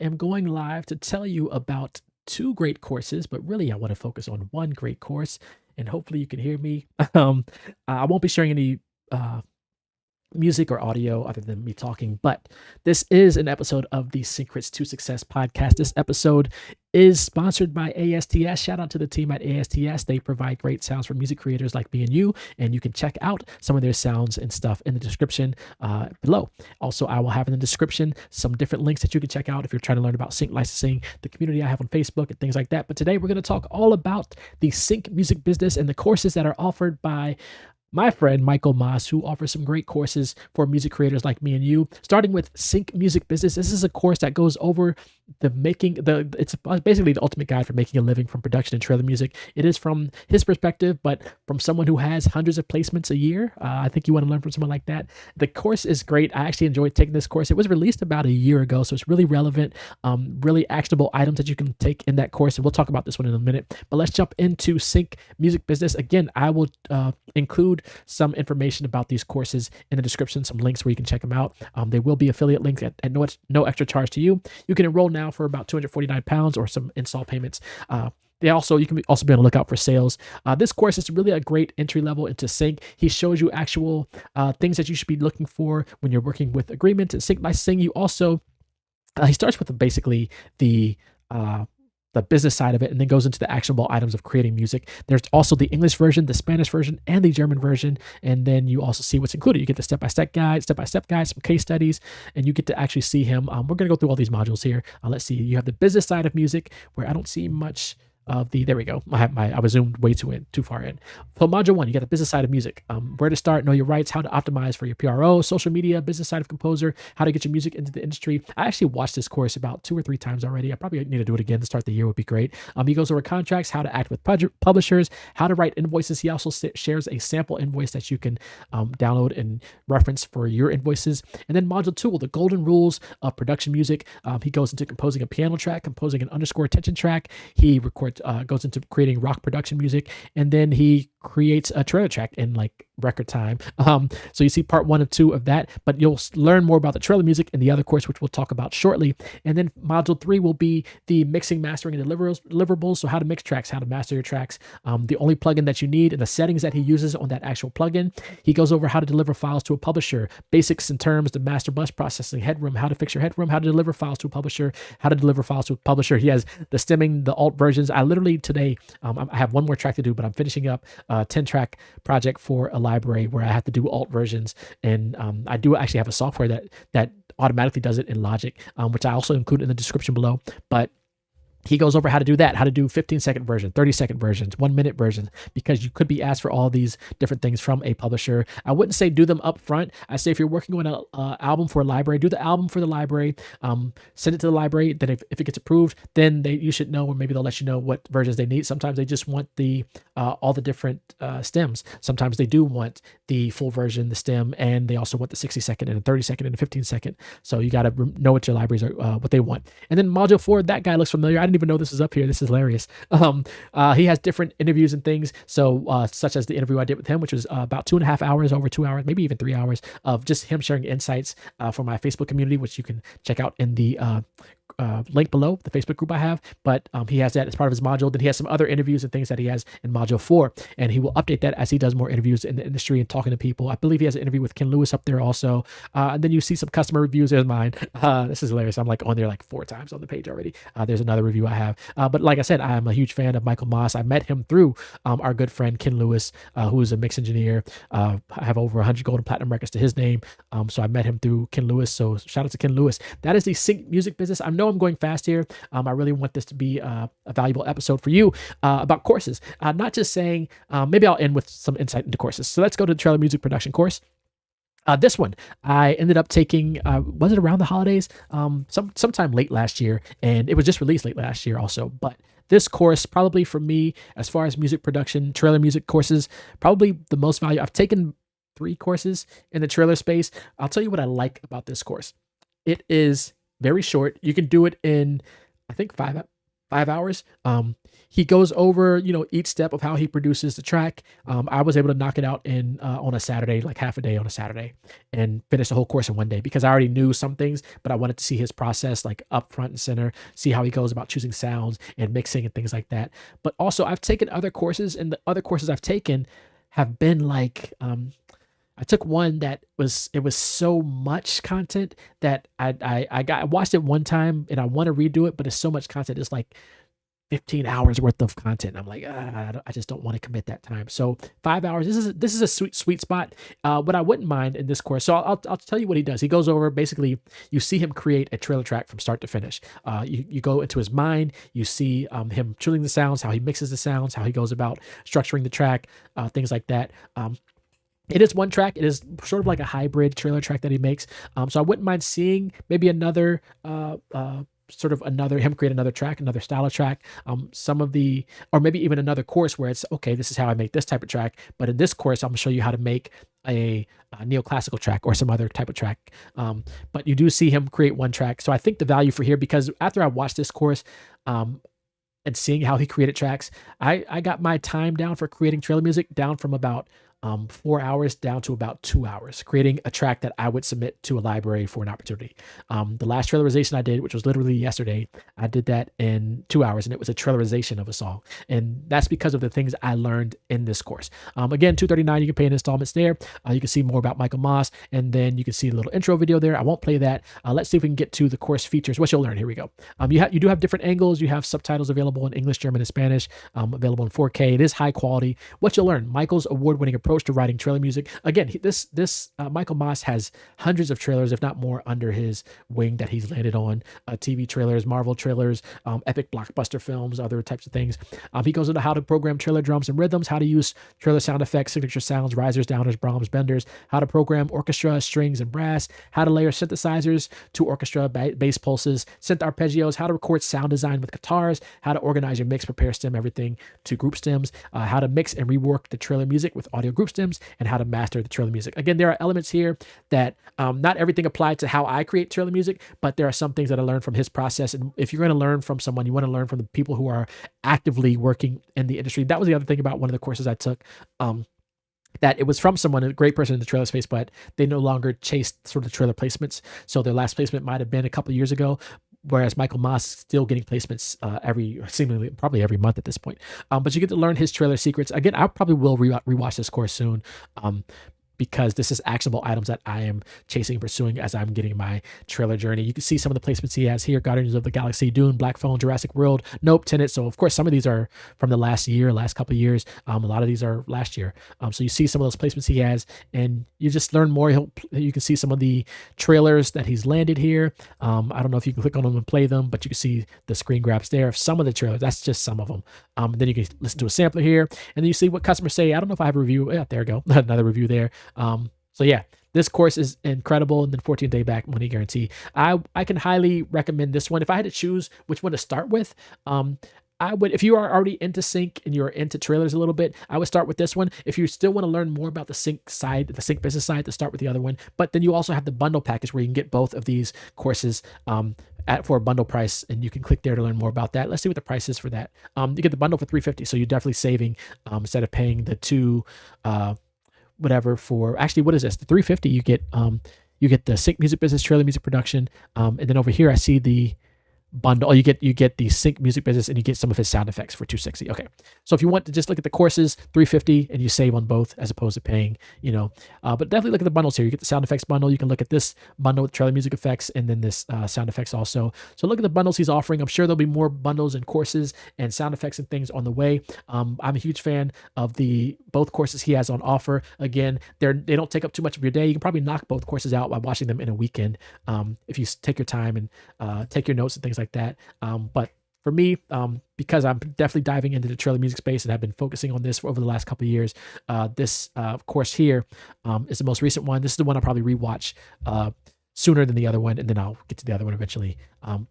am going live to tell you about two great courses, but really I want to focus on one great course, and hopefully you can hear me. Um, I won't be sharing any uh, music or audio other than me talking, but this is an episode of the Syncrets To Success podcast. This episode is sponsored by ASTS. Shout out to the team at ASTS. They provide great sounds for music creators like me and you, and you can check out some of their sounds and stuff in the description below. Also, I will have in the description some different links that you can check out if you're trying to learn about sync licensing, the community I have on Facebook, and things like that. But today we're going to talk all about the sync music business and the courses that are offered by my friend Michael Moss, who offers some great courses for music creators like me and you, starting with Sync Music Business. This is a course that goes over it's basically the ultimate guide for making a living from production and trailer music. It is from his perspective, but from someone who has hundreds of placements a year. I think you want to learn from someone like that. The course is great. I actually enjoyed taking this course. It was released about a year ago, so it's really relevant, really actionable items that you can take in that course. And we'll talk about this one in a minute, but let's jump into Sync Music Business. Again, I will include some information about these courses in the description, some links where you can check them out. They will be affiliate links at no extra charge to you. You can enroll now for about £249 or some install payments. You can also be on the lookout for sales. This course is really a great entry level into sync. He shows you actual things that you should be looking for when you're working with agreements and sync licensing. You also he starts with basically the business side of it, and then goes into the actionable items of creating music. There's also the English version, the Spanish version, and the German version. And then you also see what's included. You get the step-by-step guide, some case studies, and you get to actually see him. We're going to go through all these modules here. Let's see. You have the business side of music, where I don't see much of there we go. I was zoomed way too far in. So module 1, you got the business side of music. Where to start, know your rights, how to optimize for your PRO, social media, business side of composer, how to get your music into the industry. I actually watched this course about 2 or 3 times already. I probably need to do it again to start the year would be great. He goes over contracts, how to act with publishers, how to write invoices. He also shares a sample invoice that you can download and reference for your invoices. And then module 2, the golden rules of production music. He goes into composing a piano track, composing an underscore tension track. He goes into creating rock production music, and then he creates a trailer track in like record time. So you see part 1 of 2 of that, but you'll learn more about the trailer music in the other course, which we'll talk about shortly. And then module 3 will be the mixing, mastering, and deliverables. So how to mix tracks, how to master your tracks, the only plugin that you need, and the settings that he uses on that actual plugin. He goes over how to deliver files to a publisher, basics in terms, the master bus processing, headroom, how to fix your headroom, how to deliver files to a publisher, how to deliver files to a publisher. He has the stemming, the alt versions. I literally today, I have one more track to do, but I'm finishing up a 10-track project for a library where I have to do alt versions. And I do actually have a software that automatically does it in Logic, which I also include in the description below. But he goes over how to do that, how to do 15-second versions, 30-second versions, 1-minute versions, because you could be asked for all these different things from a publisher. I wouldn't say do them up front. I say if you're working on an album for a library, do the album for the library, send it to the library. Then if it gets approved, then you should know, or maybe they'll let you know what versions they need. Sometimes they just want all the different stems. Sometimes they do want the full version, the stem, and they also want the 60-second and a 30-second and a 15-second. So you got to know what your libraries are, what they want. And then module 4, that guy looks familiar. I didn't even know this was up here. This is hilarious. He has different interviews and things. So such as the interview I did with him, which was about 2.5 hours, over 2 hours, maybe even 3 hours of just him sharing insights for my Facebook community, which you can check out in the link below, the Facebook group I have. But he has that as part of his module. Then he has some other interviews and things that he has in module 4, and he will update that as he does more interviews in the industry and talking to people. I believe he has an interview with Ken Lewis up there also. And then you see some customer reviews. There's mine. This is hilarious. I'm like on there like 4 times on the page already. There's another review I have. But like I said, I am a huge fan of Michael Moss. I met him through our good friend Ken Lewis, who is a mix engineer. I have over 100 gold and platinum records to his name. So I met him through Ken Lewis. So shout out to Ken Lewis. That is the Sync Music Business. I know I'm going fast here. I really want this to be a valuable episode for you about courses. Not just saying, maybe I'll end with some insight into courses. So let's go to the trailer music production course. This one I ended up taking, was it around the holidays? Sometime late last year, and it was just released late last year also. But this course, probably for me, as far as music production, trailer music courses, probably the most value. I've taken 3 courses in the trailer space. I'll tell you what I like about this course. It is very short. You can do it in, I think, 5 hours. He goes over, each step of how he produces the track. I was able to knock it out in on a Saturday, like half a day on a Saturday, and finish the whole course in one day because I already knew some things, but I wanted to see his process like up front and center, see how he goes about choosing sounds and mixing and things like that. But also, I've taken other courses, and the other courses I've taken have been like I took one that was so much content that I watched it one time and I want to redo it, but it's so much content. It's like 15 hours worth of content. I'm like, I just don't want to commit that time. So 5 hours. This is a sweet spot. What I wouldn't mind in this course. So I'll tell you what he does. He goes over basically. You see him create a trailer track from start to finish. You go into his mind. You see him choosing the sounds, how he mixes the sounds, how he goes about structuring the track, things like that. It is one track. It is sort of like a hybrid trailer track that he makes. So I wouldn't mind seeing maybe another sort of another him create another track, another style of track. Some of the or maybe even another course where it's okay. This is how I make this type of track. But in this course, I'm gonna show you how to make a neoclassical track or some other type of track. But you do see him create one track. So I think the value for here because after I watched this course. And seeing how he created tracks, I got my time down for creating trailer music down from about 4 hours down to about 2 hours, creating a track that I would submit to a library for an opportunity. The last trailerization I did, which was literally yesterday, I did that in 2 hours, and it was a trailerization of a song. And that's because of the things I learned in this course. Again, $239, you can pay in installments there. You can see more about Michael Moss, and then you can see a little intro video there. I won't play that. Let's see if we can get to the course features, what you'll learn. Here we go. You do have different angles. You have subtitles available in English, German, and Spanish, available in 4K. It is high quality. What you'll learn, Michael's award-winning approach to writing trailer music. Again, this Michael Moss has hundreds of trailers, if not more, under his wing that he's landed on. TV trailers, Marvel trailers, epic blockbuster films, other types of things. He goes into how to program trailer drums and rhythms, how to use trailer sound effects, signature sounds, risers, downers, Brahms, benders, how to program orchestra, strings, and brass, how to layer synthesizers to orchestra, bass pulses, synth arpeggios, how to record sound design with guitars, how to organize your mix, prepare stem everything to group stems, how to mix and rework the trailer music with audio group stems, and how to master the trailer music. Again, there are elements here that not everything applied to how I create trailer music, but there are some things that I learned from his process. And if you're going to learn from someone, you want to learn from the people who are actively working in the industry. That was the other thing about one of the courses I took. That it was from someone, a great person in the trailer space, but they no longer chased sort of the trailer placements. So their last placement might have been a couple of years ago, whereas Michael Moss is still getting placements seemingly probably every month at this point. But you get to learn his trailer secrets. Again, I probably will rewatch this course soon. Because this is actionable items that I am chasing and pursuing as I'm getting my trailer journey. You can see some of the placements he has here: Guardians of the Galaxy, Dune, Black Phone, Jurassic World, Nope, Tenet. So of course, some of these are from the last couple of years. A lot of these are last year. So you see some of those placements he has, and you just learn more. You can see some of the trailers that he's landed here. I don't know if you can click on them and play them, but you can see the screen grabs there of some of the trailers. That's just some of them. Then you can listen to a sampler here, and then you see what customers say. I don't know if I have a review. Yeah, there we go. Another review there. So yeah, this course is incredible, and then 14-day back money guarantee. I can highly recommend this one. If I had to choose which one to start with, I would, if you are already into sync and you're into trailers a little bit, I would start with this one. If you still want to learn more about the sync side, the sync business side, to start with the other one. But then you also have the bundle package where you can get both of these courses for a bundle price, and you can click there to learn more about that. Let's see what the price is for that. You get the bundle for $350, so you're definitely saving instead of paying the two. Whatever for actually, what is this? The $350 you get the sync music business, trailer music production, and then over here I see the bundle. You get the sync music business, and you get some of his sound effects for $260. Okay, so if you want to just look at the courses, $350, and you save on both as opposed to paying, but definitely look at the bundles here. You get the sound effects bundle. You can look at this bundle with trailer music effects, and then this sound effects also. So look at the bundles he's offering. I'm sure there'll be more bundles and courses and sound effects and things on the way. I'm a huge fan of both courses he has on offer. Again, they don't take up too much of your day. You can probably knock both courses out by watching them in a weekend if you take your time and take your notes and things like that. But for me, because I'm definitely diving into the trailer music space and I've been focusing on this for over the last couple of years, this course here is the most recent one. This is the one I'll probably rewatch sooner than the other one, and then I'll get to the other one eventually.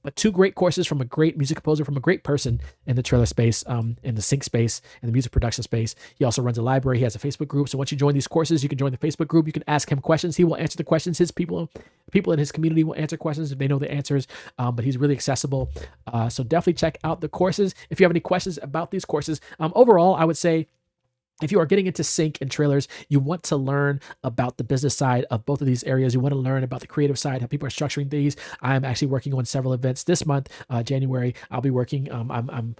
But two great courses from a great music composer, from a great person in the trailer space, in the sync space, in the music production space. He also runs a library. He has a Facebook group. So once you join these courses, you can join the Facebook group. You can ask him questions. He will answer the questions. His people in his community will answer questions if they know the answers. But he's really accessible. So definitely check out the courses. If you have any questions about these courses, overall, I would say, if you are getting into sync and trailers, you want to learn about the business side of both of these areas. You want to learn about the creative side, how people are structuring these. I'm actually working on several events this month, January. I'll be working. I'm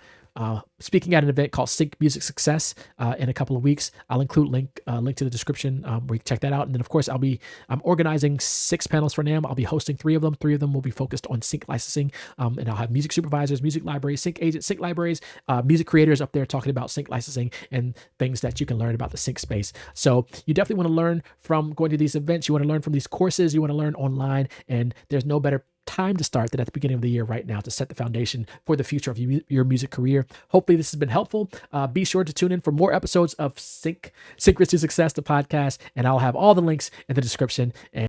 speaking at an event called Syncrets To Success in a couple of weeks. I'll include link to the description where you can check that out. And then of course I'm organizing 6 panels for NAMM. I'll be hosting 3 of them. 3 of them will be focused on sync licensing, and I'll have music supervisors, music libraries, sync agents, sync libraries, music creators up there talking about sync licensing and things that you can learn about the sync space. So you definitely want to learn from going to these events. You want to learn from these courses. You want to learn online, and there's no better time to start than at the beginning of the year right now to set the foundation for the future of your music career. Hopefully this has been helpful. Be sure to tune in for more episodes of Syncrets To Success, the podcast, and I'll have all the links in the description. And